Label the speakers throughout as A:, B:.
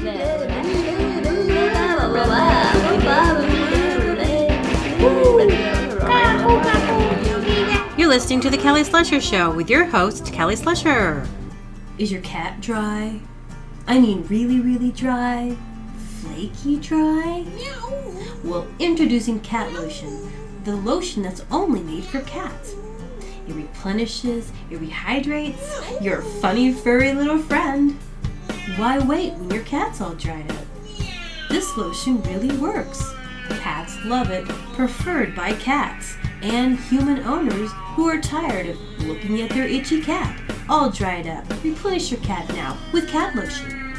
A: You're listening to The Kelly Slusher Show with your host, Kelly Slusher.
B: Is your cat dry? I mean really, really dry? Flaky dry? Meow. Well, introducing cat lotion. The lotion that's only made for cats. It replenishes, it rehydrates your funny furry little friend. Why wait when your cat's all dried up? This lotion really works. Cats love it, preferred by cats and human owners who are tired of looking at their itchy cat, all dried up. Replenish your cat now with cat lotion.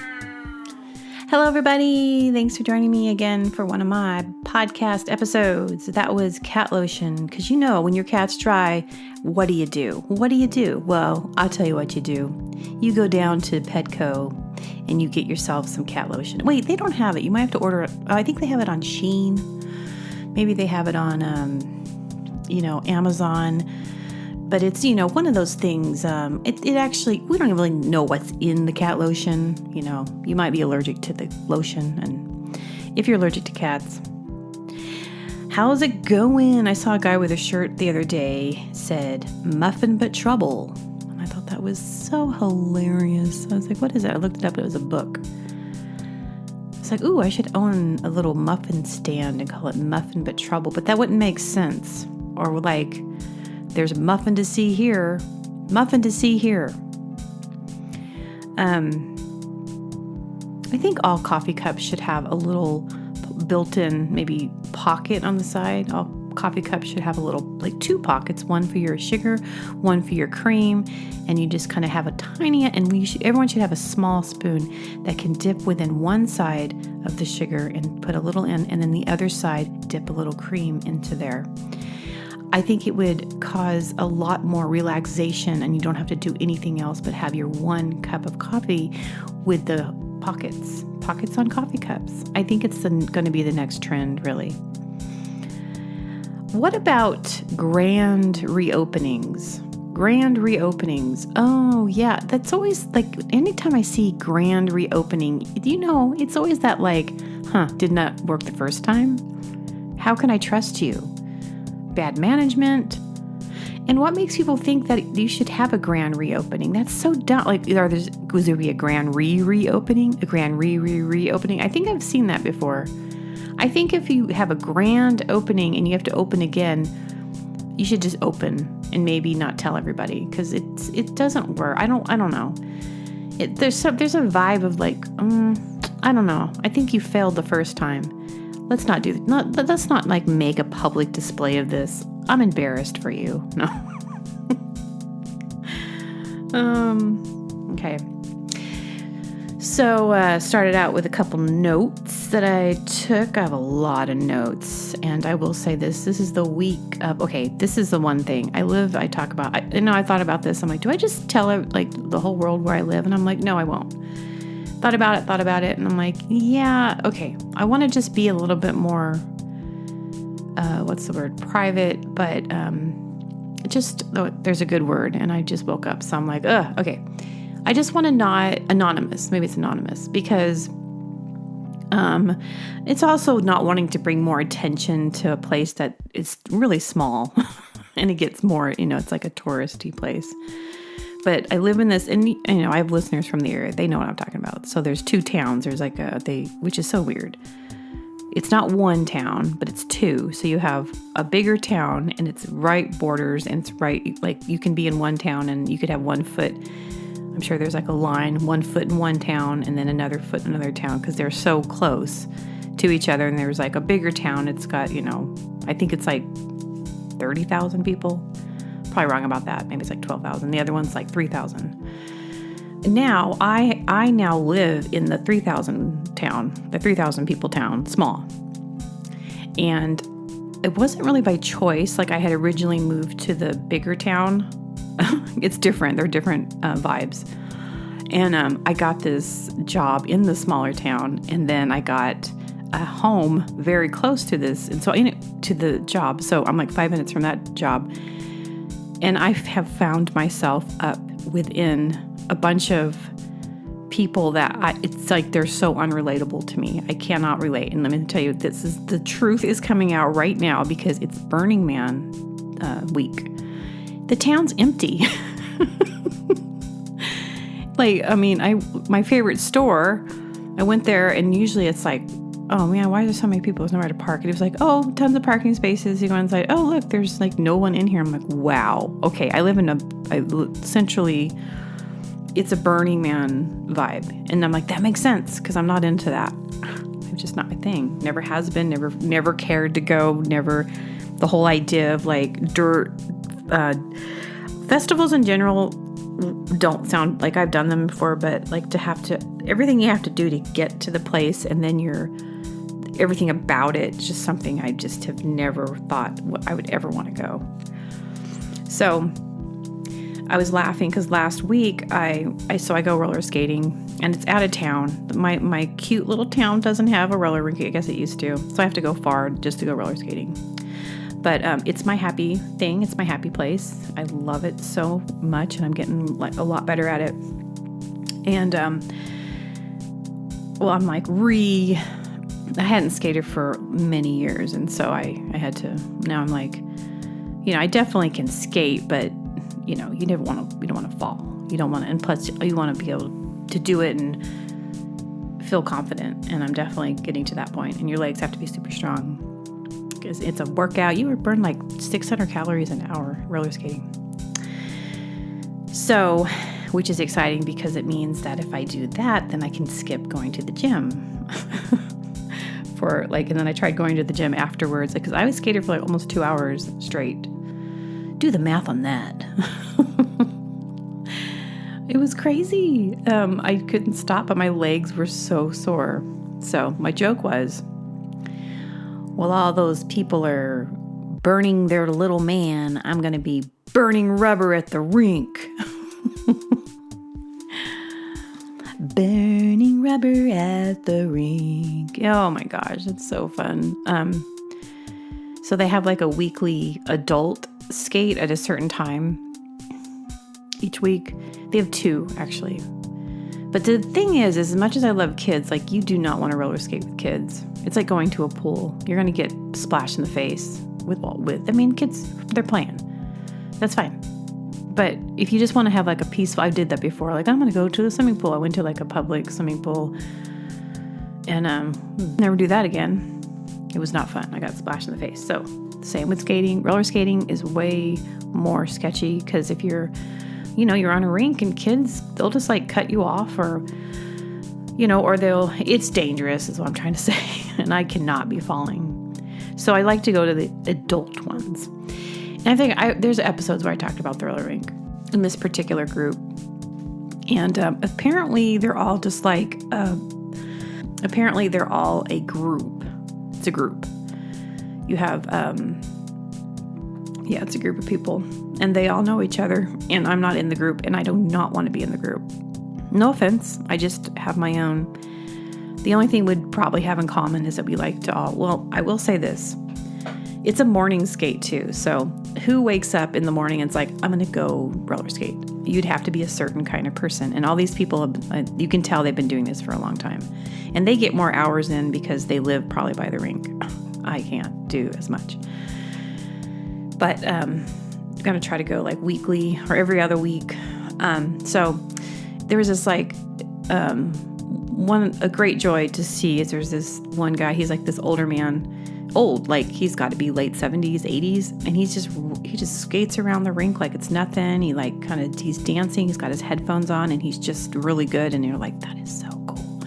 A: Hello, everybody. Thanks for joining me again for one of my podcast episodes. That was cat lotion, because you know when your cat's dry, what do you do? What do you do? Well, I'll tell you what you do. You go down to Petco and you get yourself some cat lotion. Wait, they don't have it. You might have to order it. I think they have it on Shein. Maybe they have it on, Amazon. But it's, one of those things. It actually, we don't really know what's in the cat lotion. You might be allergic to the lotion. And if you're allergic to cats, how's it going? I saw a guy with a shirt the other day said, "Muffin but trouble." And I thought that was so hilarious. I was like, what is that? I looked it up. It was a book. It's like, ooh, I should own a little muffin stand and call it Muffin but Trouble. But that wouldn't make sense. Or like, there's Muffin To See Here. Muffin To See Here. I think all coffee cups should have a little built-in maybe pocket on the side. All coffee cups should have a little, like 2 pockets, one for your sugar, one for your cream, and you just kind of have a tiny, and everyone should have a small spoon that can dip within one side of the sugar and put a little in, and then the other side dip a little cream into there. I think it would cause a lot more relaxation, and you don't have to do anything else but have your 1 cup of coffee with the pockets on coffee cups. I think it's going to be the next trend, really. What about grand reopenings? Grand reopenings. Oh, yeah. That's always like, anytime I see grand reopening, it's always that like, did not work the first time? How can I trust you? Bad management. And what makes people think that you should have a grand reopening? That's so dumb. Like, was there be a grand reopening? A grand reopening? I think I've seen that before. I think if you have a grand opening and you have to open again, you should just open and maybe not tell everybody, because it doesn't work. I don't know. There's a vibe of like, I don't know. I think you failed the first time. Let's not do that. Let's not like make a public display of this. I'm embarrassed for you. No. Okay. So started out with a couple notes that I took. I have a lot of notes, and I will say this is the week of, okay, this is the one thing I talk about. I thought about this. I'm like, do I just tell the whole world where I live? And I'm like, no, I won't. Thought about it. And I'm like, yeah, okay. I want to just be a little bit more, private, but there's a good word. And I just woke up. So I'm like, okay. I just want to not anonymous. Maybe it's anonymous because it's also not wanting to bring more attention to a place that is really small and it gets more, it's like a touristy place. But I live in this, and I have listeners from the area. They know what I'm talking about. So there's 2 towns. There's which is so weird. It's not 1 town, but it's 2. So you have a bigger town, and it's right borders, and it's right, like you can be in 1 town, and you could have 1 foot. I'm sure there's like a line, 1 foot in 1 town, and then another foot in another town, because they're so close to each other. And there's like a bigger town. It's got, I think it's like 30,000 people. Probably wrong about that. Maybe it's like 12,000. The other one's like 3,000. Now, I now live in the 3,000 town, the 3,000 people town, small. And it wasn't really by choice. Like I had originally moved to the bigger town. It's different. They're different vibes. And I got this job in the smaller town. And then I got a home very close to this. And so to the job. So I'm like 5 minutes from that job. And I have found myself up within a bunch of people that it's like they're so unrelatable to me. I cannot relate. And let me tell you, the truth is coming out right now because it's Burning Man week. The town's empty. Like, I mean, my favorite store, I went there and usually it's like, oh man, why are there so many people? There's nowhere to park. And it was like, oh, tons of parking spaces. You go inside. Oh, look, there's like no one in here. I'm like, wow. Okay, I live essentially, it's a Burning Man vibe. And I'm like, that makes sense because I'm not into that. It's just not my thing. Never has been, never cared to go, never. The whole idea of like dirt, festivals in general don't sound like I've done them before, but like everything you have to do to get to the place and then everything about it, just something I just have never thought I would ever want to go. So I was laughing because last week I go roller skating and it's out of town. My cute little town doesn't have a roller rink. I guess it used to. So I have to go far just to go roller skating. But it's my happy thing. It's my happy place. I love it so much and I'm getting like a lot better at it. And I'm like I hadn't skated for many years, and so I had to. Now I'm like, I definitely can skate, but you don't want to fall. You don't want to, and plus you want to be able to do it and feel confident. And I'm definitely getting to that point. And your legs have to be super strong because it's a workout. You would burn like 600 calories an hour roller skating. So, which is exciting because it means that if I do that, then I can skip going to the gym. And then I tried going to the gym afterwards because I was skated for like almost 2 hours straight. Do the math on that. It was crazy. I couldn't stop, but my legs were so sore. So my joke was, while all those people are burning their little man, I'm going to be burning rubber at the rink. Burning rubber at the rink. Oh my gosh, it's so fun. So they have like a weekly adult skate at a certain time each week. They have 2 actually. But the thing is as much as I love kids, like you do not want to roller skate with kids. It's like going to a pool. You're going to get splashed in the face with kids, they're playing. That's fine. But if you just want to have like a peaceful, I did that before. Like I'm going to go to the swimming pool. I went to like a public swimming pool and never do that again. It was not fun. I got splashed in the face. So same with skating. Roller skating is way more sketchy because if you're on a rink and kids, they'll just like cut you off or it's dangerous is what I'm trying to say. And I cannot be falling. So I like to go to the adult ones. And I think there's episodes where I talked about the roller rink in this particular group. And apparently they're all just like, they're all a group. It's a group. You have, it's a group of people. And they all know each other. And I'm not in the group. And I do not want to be in the group. No offense. I just have my own. The only thing we'd probably have in common is that we like to I will say this. It's a morning skate too. So who wakes up in the morning and it's like, I'm going to go roller skate? You'd have to be a certain kind of person. And all these people, you can tell they've been doing this for a long time. And they get more hours in because they live probably by the rink. I can't do as much. But I'm going to try to go like weekly or every other week. So there was this like a great joy to see is there's this one guy. He's like this older man. Old, like he's got to be late 70s, 80s, and he just skates around the rink like it's nothing. He's dancing, he's got his headphones on, and he's just really good. And you're like, that is so cool.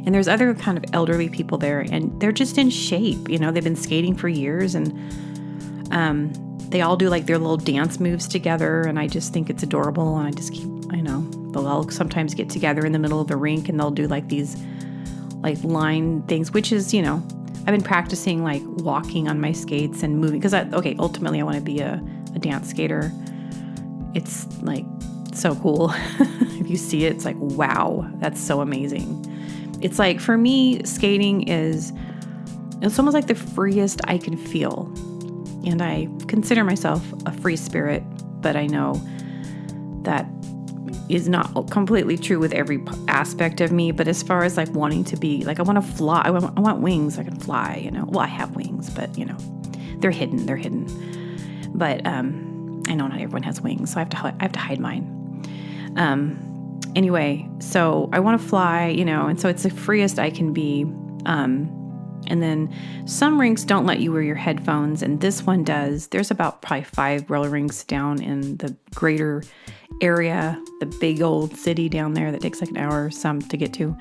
A: And there's other kind of elderly people there, and they're just in shape. They've been skating for years, and they all do like their little dance moves together. And I just think it's adorable. And I just they'll all sometimes get together in the middle of the rink, and they'll do like these like line things, which is I've been practicing like walking on my skates and moving because ultimately I want to be a dance skater. It's like so cool. If you see it, it's like, wow, that's so amazing. It's like, for me, skating it's almost like the freest I can feel. And I consider myself a free spirit, but I know that is not completely true with every aspect of me, but as far as like wanting to be, like I want to fly, I want wings, I can fly, you know. Well, I have wings, but you know, they're hidden. But I know not everyone has wings, so I have to hide mine. Anyway, so I want to fly, you know, and so it's the freest I can be. And then some rinks don't let you wear your headphones, and this one does. There's about probably 5 roller rinks down in the greater area, the big old city down there that takes like an hour or some to get to.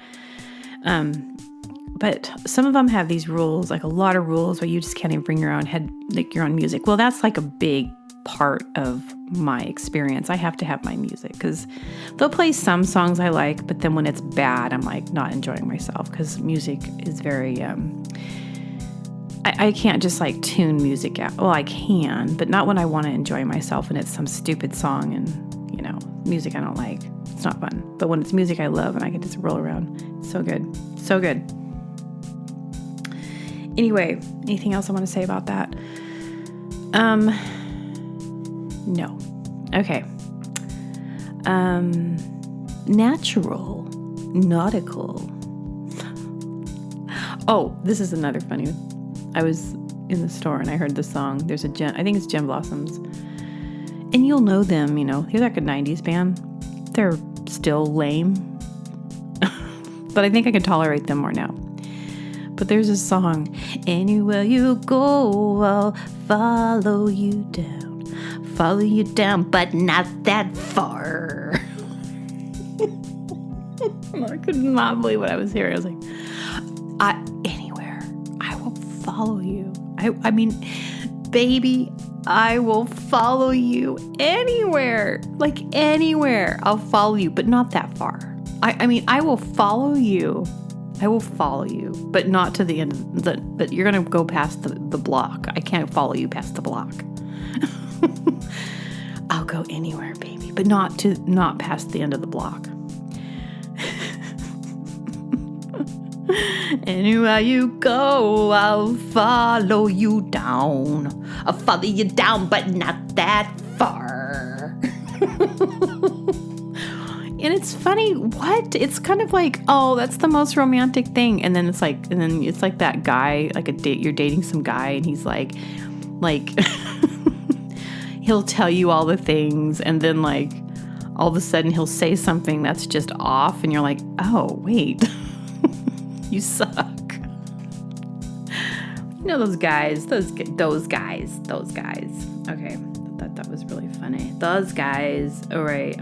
A: But some of them have these rules, like a lot of rules where you just can't even bring your own music. Well, that's like a big part of my experience. I have to have my music because they'll play some songs I like, but then when it's bad, I'm like not enjoying myself because music is very, I can't just like tune music out. Well, I can, but not when I want to enjoy myself and it's some stupid song and, you know, music I don't like. It's not fun. But when it's music I love and I can just roll around, it's so good. So good. Anyway, anything else I want to say about that? No. Okay. Natural. Nautical. Oh, this is another funny one. I was in the store and I heard the song. There's I think it's Gem Blossoms. And you'll know them, you know. They're like a 90s band. They're still lame. But I think I can tolerate them more now. But there's a song. Anywhere you go, I'll follow you down. Follow you down, but not that far. I could not believe what I was hearing. I was like, anywhere, I will follow you. I mean, baby, I will follow you anywhere. Like anywhere, I'll follow you, but not that far. I mean, I will follow you. I will follow you, but not to the end of but you're going to go past the block. I can't follow you past the block. I'll go anywhere, baby, but not past the end of the block. Anywhere you go, I'll follow you down. I'll follow you down, but not that far. And it's funny, what? It's kind of like, oh, that's the most romantic thing. And then it's like that guy, like you're dating some guy and he's like he'll tell you all the things, and then like all of a sudden he'll say something that's just off, and you're like, oh wait, you suck. You know those guys. Okay, I thought that was really funny. Those guys. All right.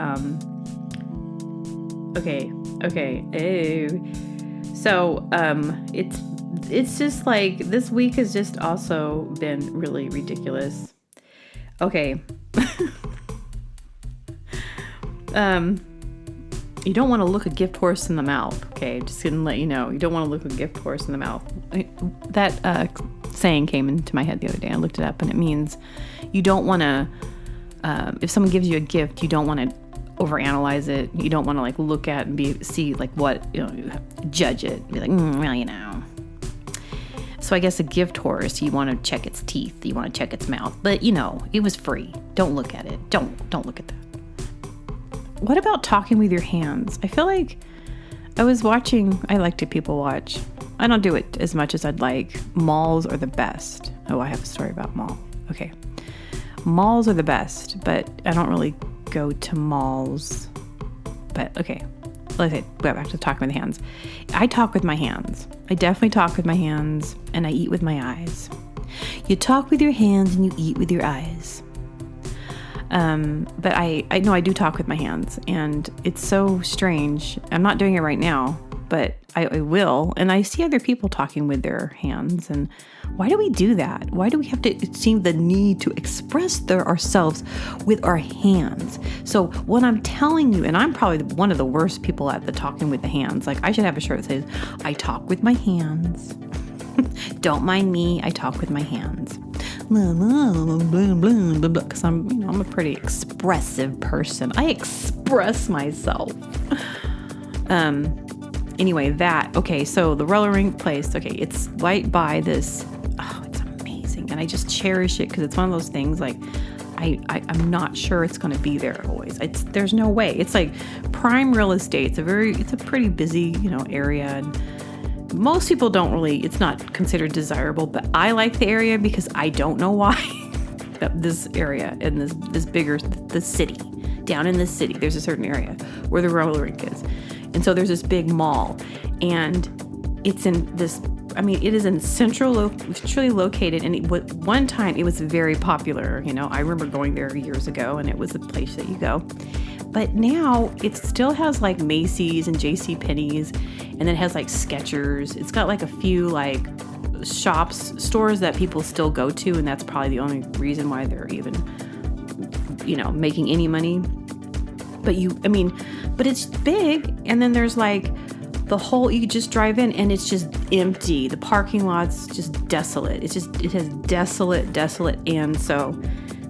A: Okay. So it's just like this week has just also been really ridiculous. Okay. You don't want to look a gift horse in the mouth. Okay, just gonna let you know. You don't want to look a gift horse in the mouth. That saying came into my head the other day. I looked it up, and it means you don't want to. If someone gives you a gift, you don't want to overanalyze it. You don't want to like look at and see like what, you know, judge it. Be like, well, you know. So I guess a gift horse, you want to check its teeth, you want to check its mouth, but you know, it was free. Don't look at it. Don't look at that. What about talking with your hands? I feel like I like to people watch. I don't do it as much as I'd like. Malls are the best. Oh, I have a story about mall. Okay. Malls are the best, but I don't really go to malls. But okay. Let's go back to talking with hands. I talk with my hands. I definitely talk with my hands, and I eat with my eyes. You talk with your hands and you eat with your eyes. But I know I do talk with my hands, and it's so strange. I'm not doing it right now, but I will. And I see other people talking with their hands. And why do we do that? Why do we have to seem the need to express ourselves with our hands? So what I'm telling you, and I'm probably one of the worst people at the talking with the hands. Like I should have a shirt that says, I talk with my hands. Don't mind me. I talk with my hands. Because I'm a pretty expressive person. I express myself. Anyway, so the roller rink place, okay, it's right by this, oh, it's amazing. And I just cherish it because it's one of those things like, I'm not sure it's going to be there always. There's no way. It's like prime real estate. It's a pretty busy, area, and most people don't really, it's not considered desirable, but I like the area because I don't know why. This area in the city, down in the city, there's a certain area where the roller rink is. And so there's this big mall, and it's in this, it is in centrally located. And one time it was very popular. I remember going there years ago, and it was the place that you go. But now it still has like Macy's and JCPenney's, and then it has like Skechers. It's got like a few like stores that people still go to, and that's probably the only reason why they're even, making any money. But but it's big, and then there's like you just drive in and it's just empty. The parking lot's just desolate. It has desolate. And so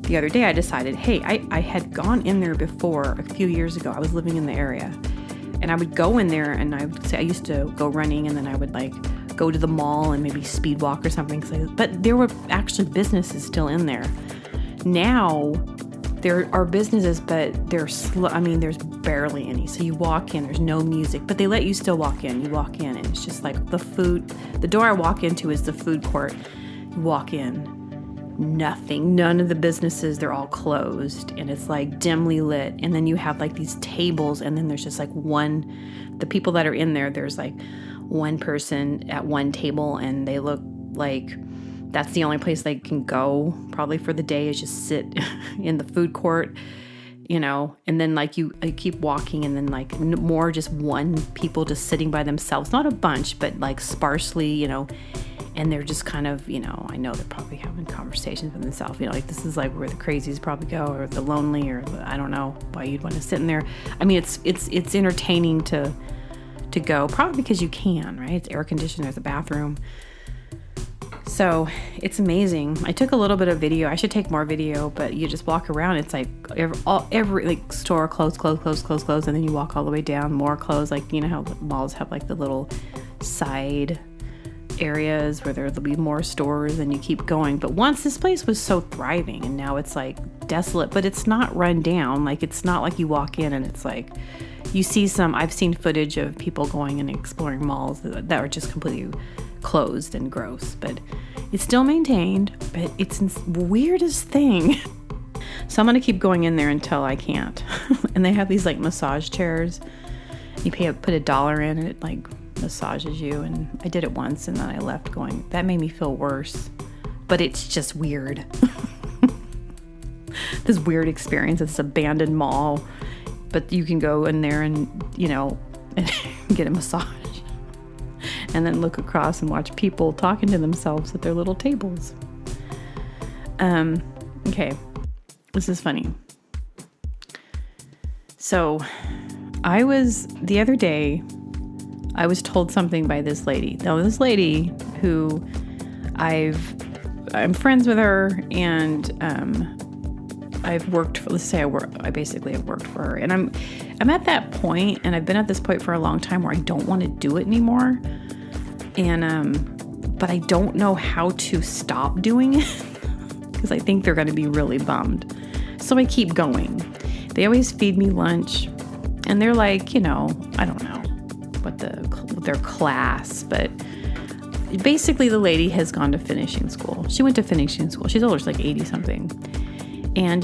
A: the other day I decided, hey, I had gone in there before a few years ago. I was living in the area, and I would go in there, and I would say I used to go running, and then I would like go to the mall and maybe speed walk or something. But there were actually businesses still in there. Now there are businesses, but they're slow. There's barely any. So you walk in, there's no music, but they let you still walk in. You walk in, and it's just like the door I walk into is the food court. You walk in, nothing, none of the businesses, they're all closed, and it's like dimly lit. And then you have like these tables, and then there's just like the people that are in there, there's like one person at one table, and they look like that's the only place they can go probably for the day, is just sit in the food court, and then like you keep walking, and then like more just one people just sitting by themselves, not a bunch, but like sparsely, and they're just kind of, I know they're probably having conversations with themselves, like this is like where the crazies probably go, or the lonely, or I don't know why you'd want to sit in there. It's entertaining to go, probably because you can, right? It's air conditioned, there's a bathroom. So it's amazing. I took a little bit of video. I should take more video, but you just walk around. It's like every like store close, and then you walk all the way down, more clothes. Like, how malls have like the little side areas where there'll be more stores, and you keep going. But once this place was so thriving, and now it's like desolate, but it's not run down. Like, it's not like you walk in and it's like, I've seen footage of people going and exploring malls that are just completely closed and gross, but it's still maintained. But it's the weirdest thing. So I'm going to keep going in there until I can't. And they have these like massage chairs. You put $1 in, and it like massages you. And I did it once, and then I left going, that made me feel worse. But it's just weird. This weird experience. It's an abandoned mall, but you can go in there and, and get a massage. And then look across and watch people talking to themselves at their little tables. Okay, this is funny. So the other day, I was told something by this lady. Now, this lady who I'm friends with her, and I've worked for, I basically have worked for her. And I'm at that point, and I've been at this point for a long time where I don't want to do it anymore. And, but I don't know how to stop doing it because I think they're going to be really bummed. So I keep going. They always feed me lunch, and they're like, I don't know what their class, but basically the lady has gone to finishing school. She went to finishing school. She's older, she's like 80 something. And,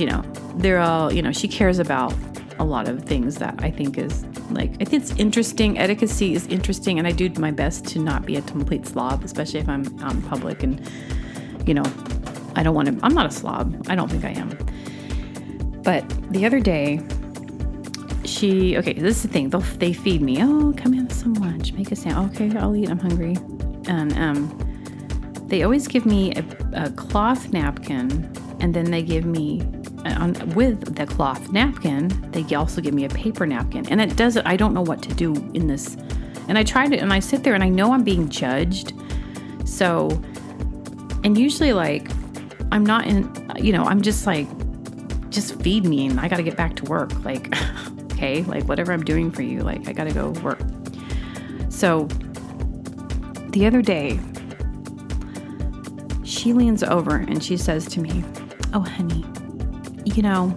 A: they're all, she cares about a lot of things that I think is like, I think it's interesting. Etiquette is interesting, and I do my best to not be a complete slob, especially if I'm out in public. And, I don't want to, I'm not a slob. I don't think I am. But the other day, this is the thing. They feed me. Oh, come have some lunch. Make a sandwich. Okay, I'll eat. I'm hungry. And they always give me a cloth napkin, and then they give me, with the cloth napkin, they also give me a paper napkin. And it doesn't, I don't know what to do in this. And I tried it, and I sit there, and I know I'm being judged. So, and usually, like, I'm not in, I'm just like, just feed me, and I got to get back to work. Like, okay, like whatever I'm doing for you, like I got to go work. So the other day, she leans over and she says to me, "Oh, honey, you know,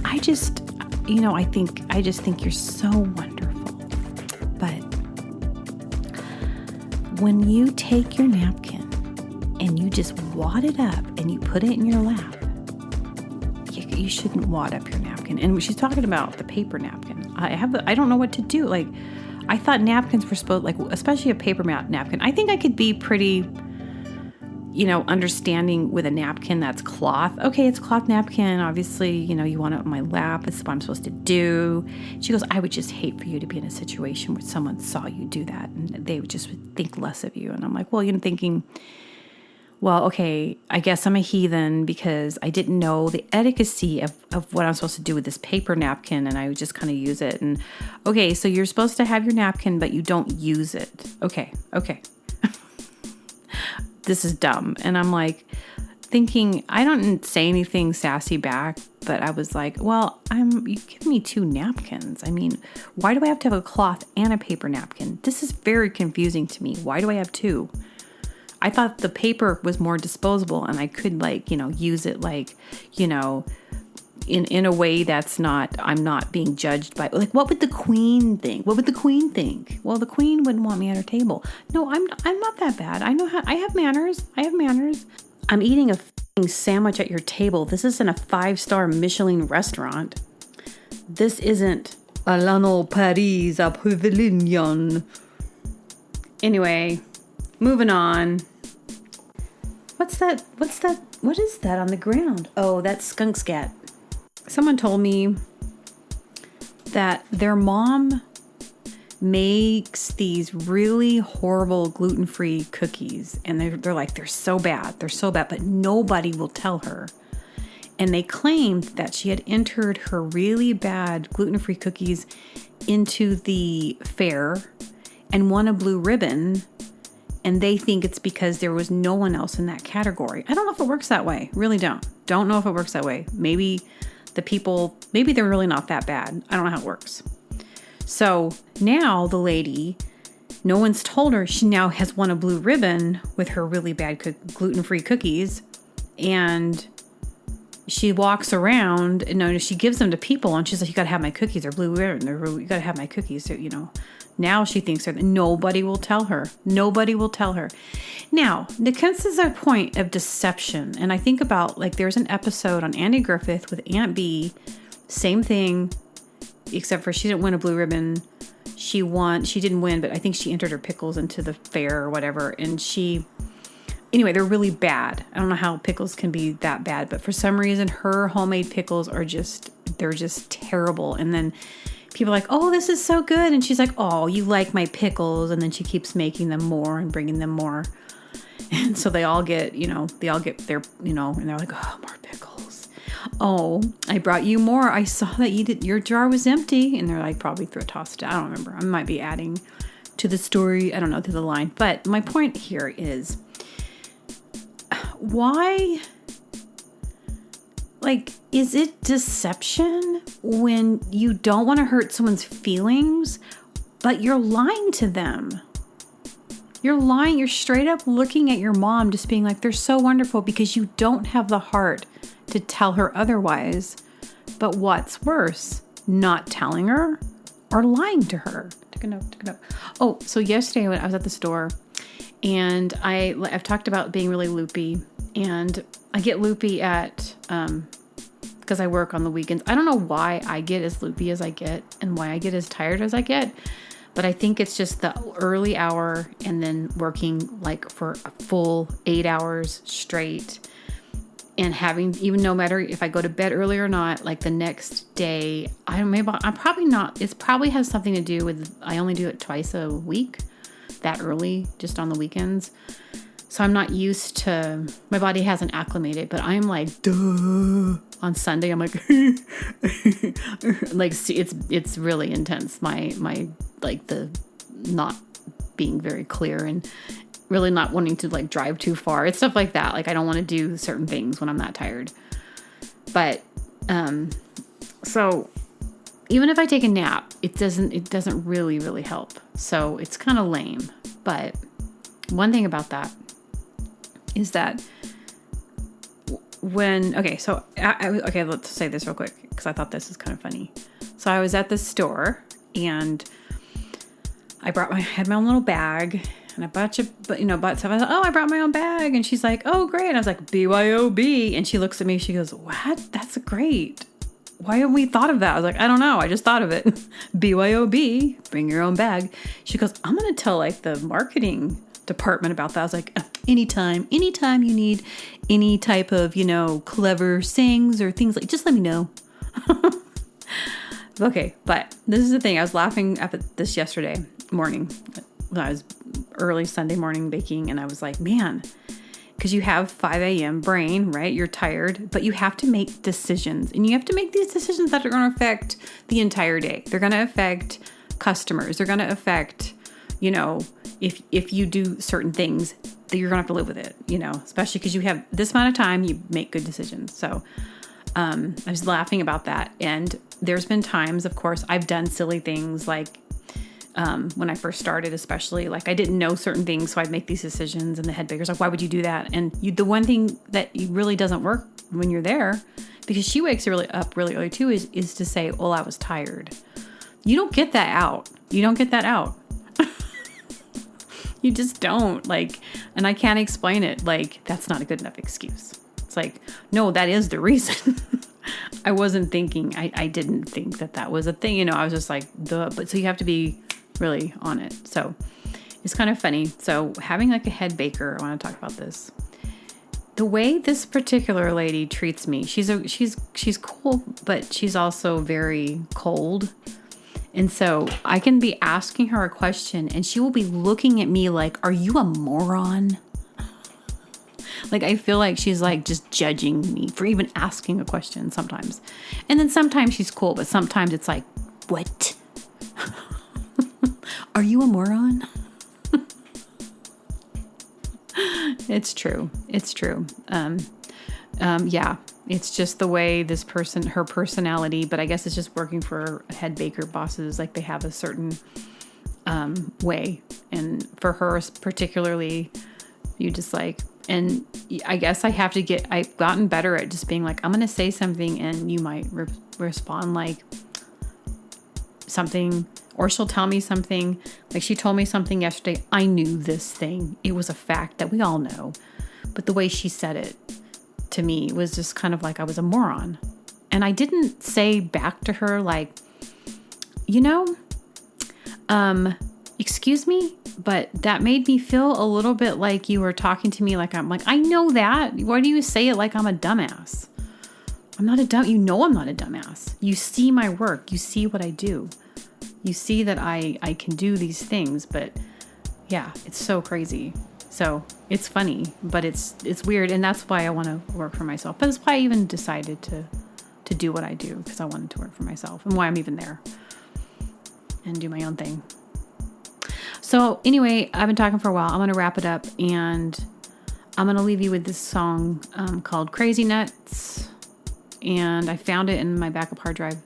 A: I just think you're so wonderful. But when you take your napkin and you just wad it up and you put it in your lap, you shouldn't wad up your napkin. And she's talking about the paper napkin. I don't know what to do. Like, I thought napkins were supposed, like, especially a paper napkin. I think I could be pretty, understanding with a napkin that's cloth. Okay, it's cloth napkin. Obviously, you want it on my lap. It's what I'm supposed to do. She goes, I would just hate for you to be in a situation where someone saw you do that and they would just think less of you. And I'm like, well, thinking, well, okay, I guess I'm a heathen because I didn't know the etiquette of what I'm supposed to do with this paper napkin, and I would just kind of use it. And okay, so you're supposed to have your napkin, but you don't use it. Okay. This is dumb. And I'm like thinking, I don't say anything sassy back, but I was like, well, you give me 2 napkins. I mean, why do I have to have a cloth and a paper napkin? This is very confusing to me. Why do I have 2? I thought the paper was more disposable and I could use it in a way that's not, I'm not being judged by, like, what would the queen think? What would the queen think? Well, the queen wouldn't want me at her table. No, I'm not that bad. I know how, I have manners. I'm eating a sandwich at your table. This isn't a 5-star Michelin restaurant. This isn't Alano Paris a Pavilion. Anyway, moving on. What's that? What is that on the ground? Oh, that's skunk scat. Someone told me that their mom makes these really horrible gluten-free cookies, and they're so bad, but nobody will tell her. And they claimed that she had entered her really bad gluten-free cookies into the fair and won a blue ribbon. And they think it's because there was no one else in that category. I don't know if it works that way. Really don't. Don't know if it works that way. Maybe they're really not that bad. I don't know how it works. So now the lady, no one's told her, she now has won a blue ribbon with her really bad gluten-free cookies. And she walks around and she gives them to people. And she's like, you got to have my cookies. They're blue ribbon. You got to have my cookies. So, now she thinks that nobody will tell her. Now, this is a point of deception. And I think about, there's an episode on Andy Griffith with Aunt Bee. Same thing, except for she didn't win a blue ribbon. She didn't win, but I think she entered her pickles into the fair or whatever. And anyway, they're really bad. I don't know how pickles can be that bad, but for some reason, her homemade pickles they're just terrible. And then people are like, oh, this is so good. And she's like, oh, you like my pickles. And then she keeps making them more and bringing them more. And so they all get their, and they're like, oh, more pickles. Oh, I brought you more. I saw that your jar was empty. And they're like, probably tossed it. I don't remember. I might be adding to the story. I don't know, to the line. But my point here is, why, is it deception when you don't want to hurt someone's feelings, but you're lying to them? You're lying. You're straight up looking at your mom just being like, they're so wonderful, because you don't have the heart to tell her otherwise. But what's worse, not telling her or lying to her? Take a note. Oh, so yesterday when I was at the store, and I've talked about being really loopy, and I get loopy because I work on the weekends. I don't know why I get as loopy as I get and why I get as tired as I get, but I think it's just the early hour and then working for a full 8 hours straight, and having, even no matter if I go to bed early or not, the next day, I'm probably not, it probably has something to do with, I only do it twice a week, that early, just on the weekends. So I'm not used to, my body hasn't acclimated, but I'm like, duh. On Sunday, I'm like, it's really intense. My the not being very clear and really not wanting to drive too far. It's stuff like that. I don't want to do certain things when I'm that tired. But, so even if I take a nap, it doesn't really help. So it's kind of lame. But one thing about that is that okay, let's say this real quick because I thought this was kind of funny. So I was at the store and I had my own little bag and I bought stuff. I was like, oh, I brought my own bag. And she's like, oh, great. And I was like, BYOB. And she looks at me, she goes, what? That's great. Why haven't we thought of that? I was like, I don't know. I just thought of it. BYOB, bring your own bag. She goes, I'm going to tell like the marketing department about that. I was like, anytime you need any type of, clever sayings or things like, just let me know. Okay. But this is the thing. I was laughing at this yesterday morning. I was early Sunday morning baking and I was like, man, because you have 5 a.m. brain, right? You're tired, but you have to make decisions and you have to make these decisions that are going to affect the entire day. They're going to affect customers. They're going to affect, if you do certain things that you're going to have to live with it, especially because you have this amount of time, you make good decisions. So I was laughing about that. And there's been times, of course, I've done silly things like when I first started, especially like I didn't know certain things. So I'd make these decisions and the head baker's like, why would you do that? And the one thing that really doesn't work when you're there, because she wakes up really early too, is to say, well, I was tired. You don't get that out. You just don't and I can't explain it. That's not a good enough excuse. It's like, no, that is the reason. I wasn't thinking, I didn't think that was a thing. I was just like, but so you have to be really on it. So it's kind of funny. So having like a head baker, I want to talk about this. The way this particular lady treats me, she's cool, but she's also very cold. And so I can be asking her a question and she will be looking at me like, are you a moron? I feel like she's just judging me for even asking a question sometimes. And then sometimes she's cool, but sometimes it's like, what? Are you a moron? It's true. Yeah, it's just the way her personality, but I guess it's just working for head baker bosses. They have a certain way. And for her particularly, you just and I guess I've gotten better at just being I'm going to say something and you might respond something, or she'll tell me something. She told me something yesterday. I knew this thing. It was a fact that we all know. But the way she said it to me was just kind of I was a moron. And I didn't say back to her excuse me, but that made me feel a little bit like you were talking to me I know that. Why do you say it like I'm a dumbass? I'm not a dumb. I'm not a dumbass. You see my work. You see what I do. You see that I can do these things, but yeah, it's so crazy. So it's funny, but it's weird. And that's why I want to work for myself. But that's why I even decided to do what I do, because I wanted to work for myself and why I'm even there and do my own thing. So anyway, I've been talking for a while. I'm going to wrap it up and I'm going to leave you with this song called Crazy Nuts. And I found it in my backup hard drive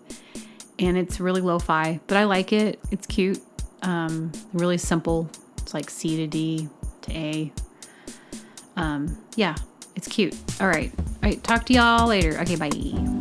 A: and it's really lo-fi, but I like it. It's cute. Really simple. It's C to D to A. Yeah, it's cute. All right. Talk to y'all later. Okay, bye.